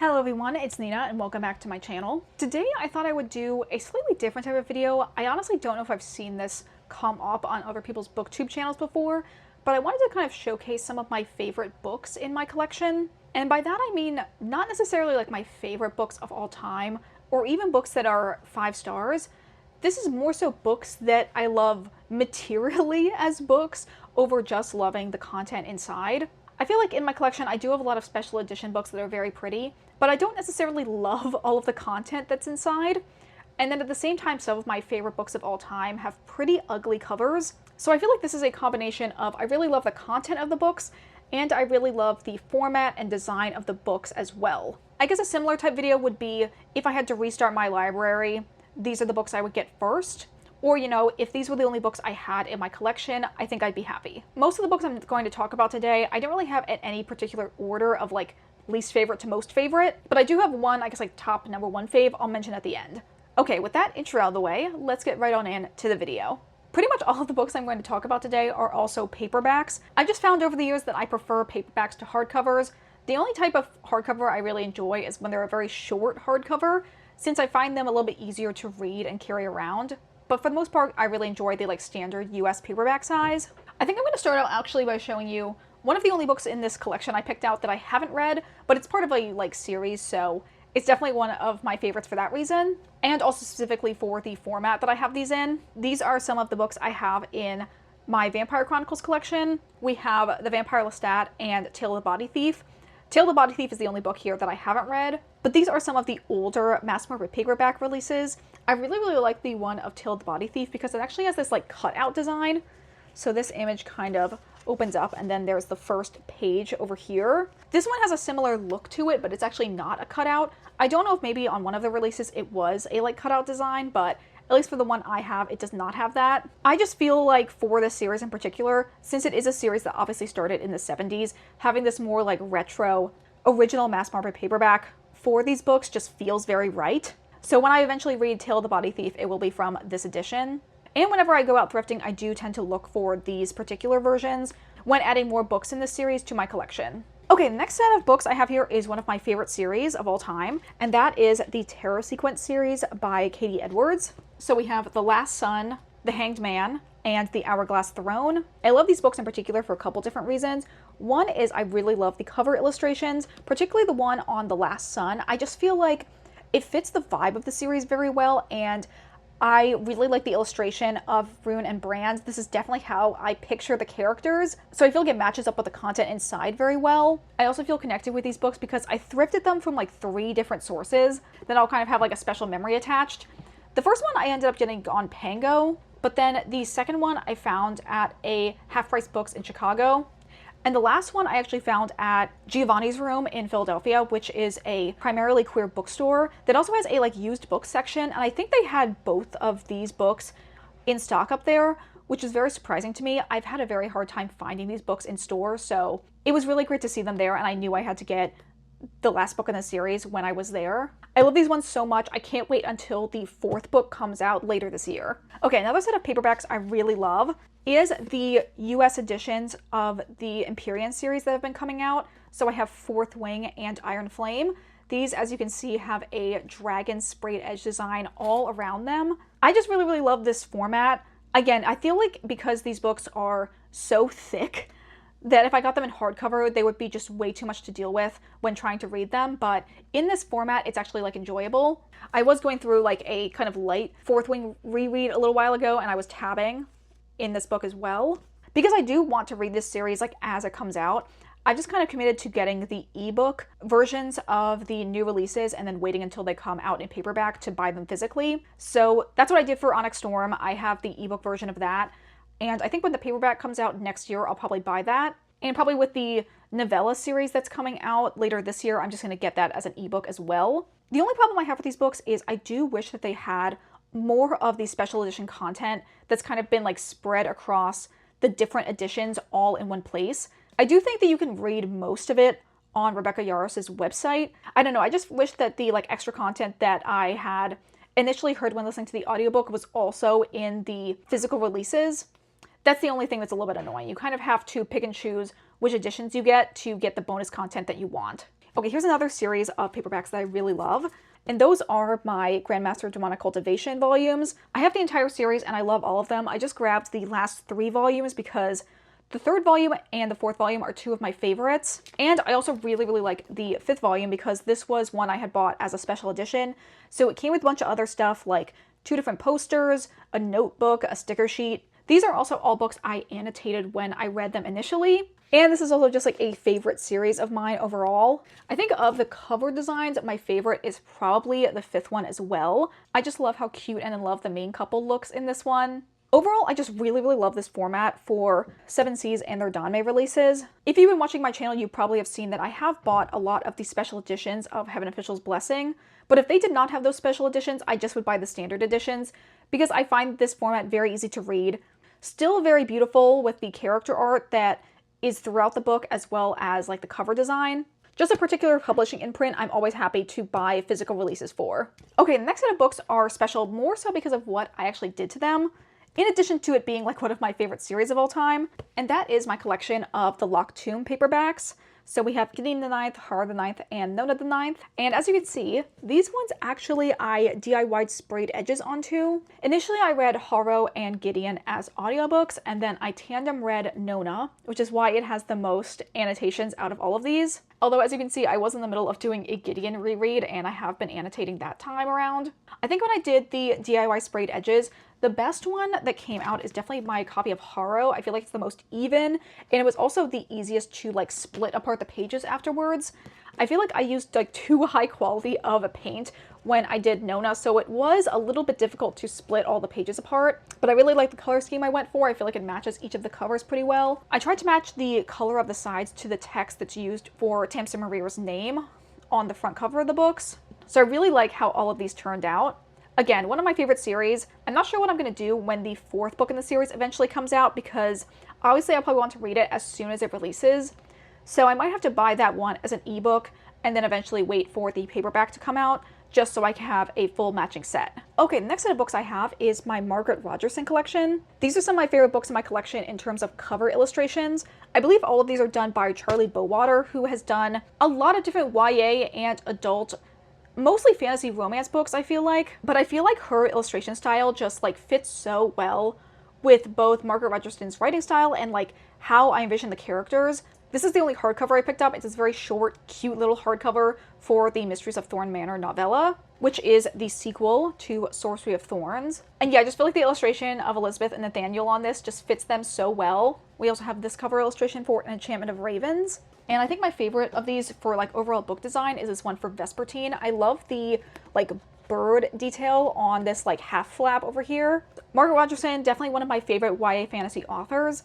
Hello everyone, it's Nina and welcome back to my channel. Today I thought I would do a slightly different type of video. I honestly don't know if I've seen this come up on other people's booktube channels before, but I wanted to kind of showcase some of my favorite books in my collection. And by that I mean not necessarily like my favorite books of all time, or even books that are 5 stars. This is more so books that I love materially as books over just loving the content inside. I feel like in my collection I do have a lot of special edition books that are very pretty, but I don't necessarily love all of the content that's inside. And then at the same time, some of my favorite books of all time have pretty ugly covers. So I feel like this is a combination of I really love the content of the books, and I really love the format and design of the books as well. I guess a similar type video would be if I had to restart my library, these are the books I would get first. Or, you know, if these were the only books I had in my collection, I think I'd be happy. Most of the books I'm going to talk about today, I don't really have in any particular order of like least favorite to most favorite, but I do have one, I guess like top number 1 fave I'll mention at the end. Okay, with that intro out of the way, let's get right on in to the video. Pretty much all of the books I'm going to talk about today are also paperbacks. I've just found over the years that I prefer paperbacks to hardcovers. The only type of hardcover I really enjoy is when they're a very short hardcover, since I find them a little bit easier to read and carry around. But for the most part, I really enjoy the like standard US paperback size. I think I'm going to start out actually by showing you one of the only books in this collection I picked out that I haven't read, but it's part of a like series, so it's definitely one of my favorites for that reason, and also specifically for the format that I have these in. These are some of the books I have in my Vampire Chronicles collection. We have The Vampire Lestat and Tale of the Body Thief. Tale of the Body Thief is the only book here that I haven't read, but these are some of the older mass market paperback releases. I really like the one of Tale of the Body Thief because it actually has this like cutout design. So this image kind of opens up and then there's the first page over here. This one has a similar look to it, but it's actually not a cutout. I don't know if maybe on one of the releases it was a like cutout design, but at least for the one I have, it does not have that. I just feel like for this series in particular, since it is a series that obviously started in the 70s, having this more like retro, original mass market paperback for these books just feels very right. So when I eventually read Tale of the Body Thief, it will be from this edition. And whenever I go out thrifting, I do tend to look for these particular versions when adding more books in this series to my collection. Okay, the next set of books I have here is one of my favorite series of all time, and that is the Terror Sequence series by Katie Edwards. So we have The Last Son, The Hanged Man, and The Hourglass Throne. I love these books in particular for a couple different reasons. One is I really love the cover illustrations, particularly the one on The Last Son. I just feel like it fits the vibe of the series very well, and I really like the illustration of Rune and Brand. This is definitely how I picture the characters, so I feel like it matches up with the content inside very well. I also feel connected with these books because I thrifted them from like 3 different sources that I'll kind of have like a special memory attached. The first one I ended up getting on Pango, but then the second one I found at a Half Price Books in Chicago. And the last one I actually found at Giovanni's Room in Philadelphia, which is a primarily queer bookstore that also has a like used book section. And I think they had both of these books in stock up there, which is very surprising to me. I've had a very hard time finding these books in stores, so it was really great to see them there, and I knew I had to get the last book in the series when I was there. I love these ones so much. I can't wait until the 4th book comes out later this year. Okay, another set of paperbacks I really love is the US editions of the Empyrean series that have been coming out. So I have Fourth Wing and Iron Flame. These, as you can see, have a dragon sprayed edge design all around them. I just really love this format. Again, I feel like because these books are so thick that if I got them in hardcover, they would be just way too much to deal with when trying to read them, but in this format, it's actually like enjoyable. I was going through like a kind of light Fourth Wing reread a little while ago, and I was tabbing in this book as well. Because I do want to read this series like as it comes out, I just kind of committed to getting the ebook versions of the new releases and then waiting until they come out in paperback to buy them physically. So that's what I did for Onyx Storm. I have the ebook version of that. And I think when the paperback comes out next year, I'll probably buy that. And probably with the novella series that's coming out later this year, I'm just going to get that as an ebook as well. The only problem I have with these books is I do wish that they had more of the special edition content that's kind of been like spread across the different editions all in one place. I do think that you can read most of it on Rebecca Yarros's website. I don't know, I just wish that the like extra content that I had initially heard when listening to the audiobook was also in the physical releases. That's the only thing that's a little bit annoying. You kind of have to pick and choose which editions you get to get the bonus content that you want. Okay, here's another series of paperbacks that I really love. And those are my Grandmaster Demonic Cultivation volumes. I have the entire series and I love all of them. I just grabbed the last 3 volumes because the 3rd volume and the 4th volume are 2 of my favorites. And I also really like the 5th volume because this was one I had bought as a special edition. So it came with a bunch of other stuff like 2 different posters, a notebook, a sticker sheet. These are also all books I annotated when I read them initially. And this is also just like a favorite series of mine overall. I think of the cover designs, my favorite is probably the 5th one as well. I just love how cute and in love the main couple looks in this one. Overall, I just really love this format for 7 Seas and their Danmei releases. If you've been watching my channel, you probably have seen that I have bought a lot of the special editions of Heaven Official's Blessing. But if they did not have those special editions, I just would buy the standard editions because I find this format very easy to read. Still very beautiful with the character art that is throughout the book as well as like the cover design. Just a particular publishing imprint I'm always happy to buy physical releases for. Okay, the next set of books are special more so because of what I actually did to them, in addition to it being like one of my favorite series of all time, and that is my collection of the Locked Tomb paperbacks. So we have Gideon the Ninth, Har the Ninth, and Nona the Ninth. And as you can see, these ones actually I DIY'd sprayed edges onto. Initially I read Harrow and Gideon as audiobooks, and then I tandem read Nona, which is why it has the most annotations out of all of these. Although as you can see, I was in the middle of doing a Gideon reread and I have been annotating that time around. I think when I did the DIY sprayed edges, the best one that came out is definitely my copy of Harrow. I feel like it's the most even, and it was also the easiest to like split apart the pages afterwards. I feel like I used like too high quality of a paint when I did Nona, so it was a little bit difficult to split all the pages apart, but I really like the color scheme I went for. I feel like it matches each of the covers pretty well. I tried to match the color of the sides to the text that's used for Tamsin Muir's name on the front cover of the books, so I really like how all of these turned out. Again, one of my favorite series. I'm not sure what I'm going to do when the 4th book in the series eventually comes out because obviously I'll probably want to read it as soon as it releases. So I might have to buy that one as an ebook and then eventually wait for the paperback to come out just so I can have a full matching set. Okay, the next set of books I have is my Margaret Rogerson collection. These are some of my favorite books in my collection in terms of cover illustrations. I believe all of these are done by Charlie Bowater, who has done a lot of different YA and adult, mostly fantasy romance books, I feel like, but I feel like her illustration style just like fits so well with both Margaret Rogerson's writing style and like how I envision the characters. This is the only hardcover I picked up. It's this very short, cute little hardcover for the Mysteries of Thorn Manor novella, which is the sequel to Sorcery of Thorns. And yeah, I just feel like the illustration of Elizabeth and Nathaniel on this just fits them so well. We also have this cover illustration for An Enchantment of Ravens. And I think my favorite of these for like overall book design is this one for Vespertine. I love the like bird detail on this like half flap over here. Margaret Rogerson, definitely one of my favorite YA fantasy authors.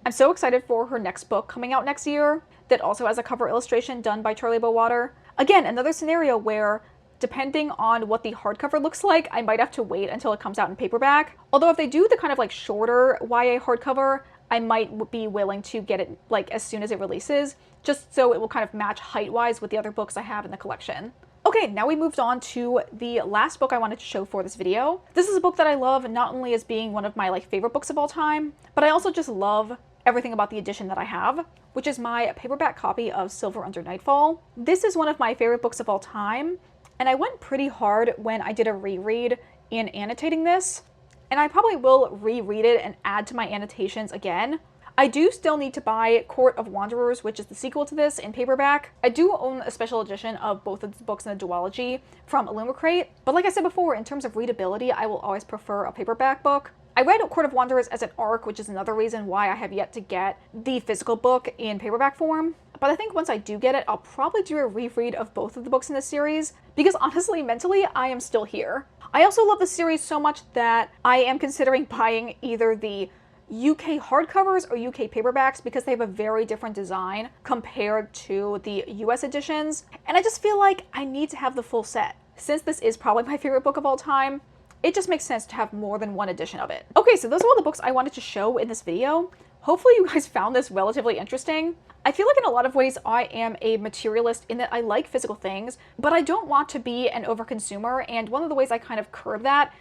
I'm so excited for her next book coming out next year that also has a cover illustration done by Charlie Bowater. Again, another scenario where depending on what the hardcover looks like, I might have to wait until it comes out in paperback. Although if they do the kind of like shorter YA hardcover, I might be willing to get it like as soon as it releases, just so it will kind of match height-wise with the other books I have in the collection. Okay, now we moved on to the last book I wanted to show for this video. This is a book that I love not only as being one of my like favorite books of all time, but I also just love everything about the edition that I have, which is my paperback copy of Silver Under Nightfall. This is one of my favorite books of all time, and I went pretty hard when I did a reread in annotating this, and I probably will reread it and add to my annotations again. I do still need to buy Court of Wanderers, which is the sequel to this, in paperback. I do own a special edition of both of the books in the duology from Illumicrate, but like I said before, in terms of readability, I will always prefer a paperback book. I read Court of Wanderers as an ARC, which is another reason why I have yet to get the physical book in paperback form. But I think once I do get it, I'll probably do a reread of both of the books in this series, because honestly, mentally, I am still here. I also love the series so much that I am considering buying either the UK hardcovers or UK paperbacks because they have a very different design compared to the US editions. And I just feel like I need to have the full set. Since this is probably my favorite book of all time, it just makes sense to have more than one edition of it. Okay, so those are all the books I wanted to show in this video. Hopefully you guys found this relatively interesting. I feel like in a lot of ways I am a materialist in that I like physical things, but I don't want to be an overconsumer, and one of the ways I kind of curb that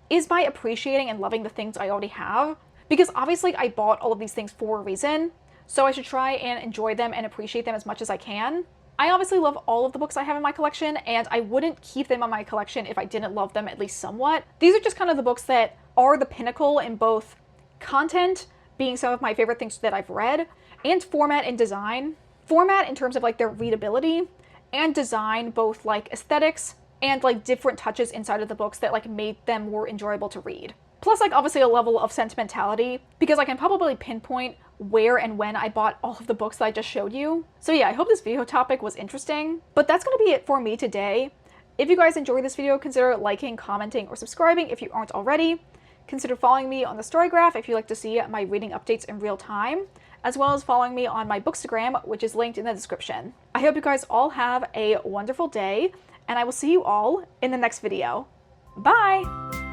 is by appreciating and loving the things I already have. Because obviously I bought all of these things for a reason, so I should try and enjoy them and appreciate them as much as I can. I obviously love all of the books I have in my collection, and I wouldn't keep them in my collection if I didn't love them at least somewhat. These are just kind of the books that are the pinnacle in both content, being some of my favorite things that I've read, and format and design. Format in terms of like their readability, and design, both like aesthetics and like different touches inside of the books that like made them more enjoyable to read. Plus, like, obviously a level of sentimentality, because I can probably pinpoint where and when I bought all of the books that I just showed you. So yeah, I hope this video topic was interesting. But that's going to be it for me today. If you guys enjoyed this video, consider liking, commenting, or subscribing if you aren't already. Consider following me on the Storygraph if you like to see my reading updates in real time, as well as following me on my Bookstagram, which is linked in the description. I hope you guys all have a wonderful day, and I will see you all in the next video. Bye!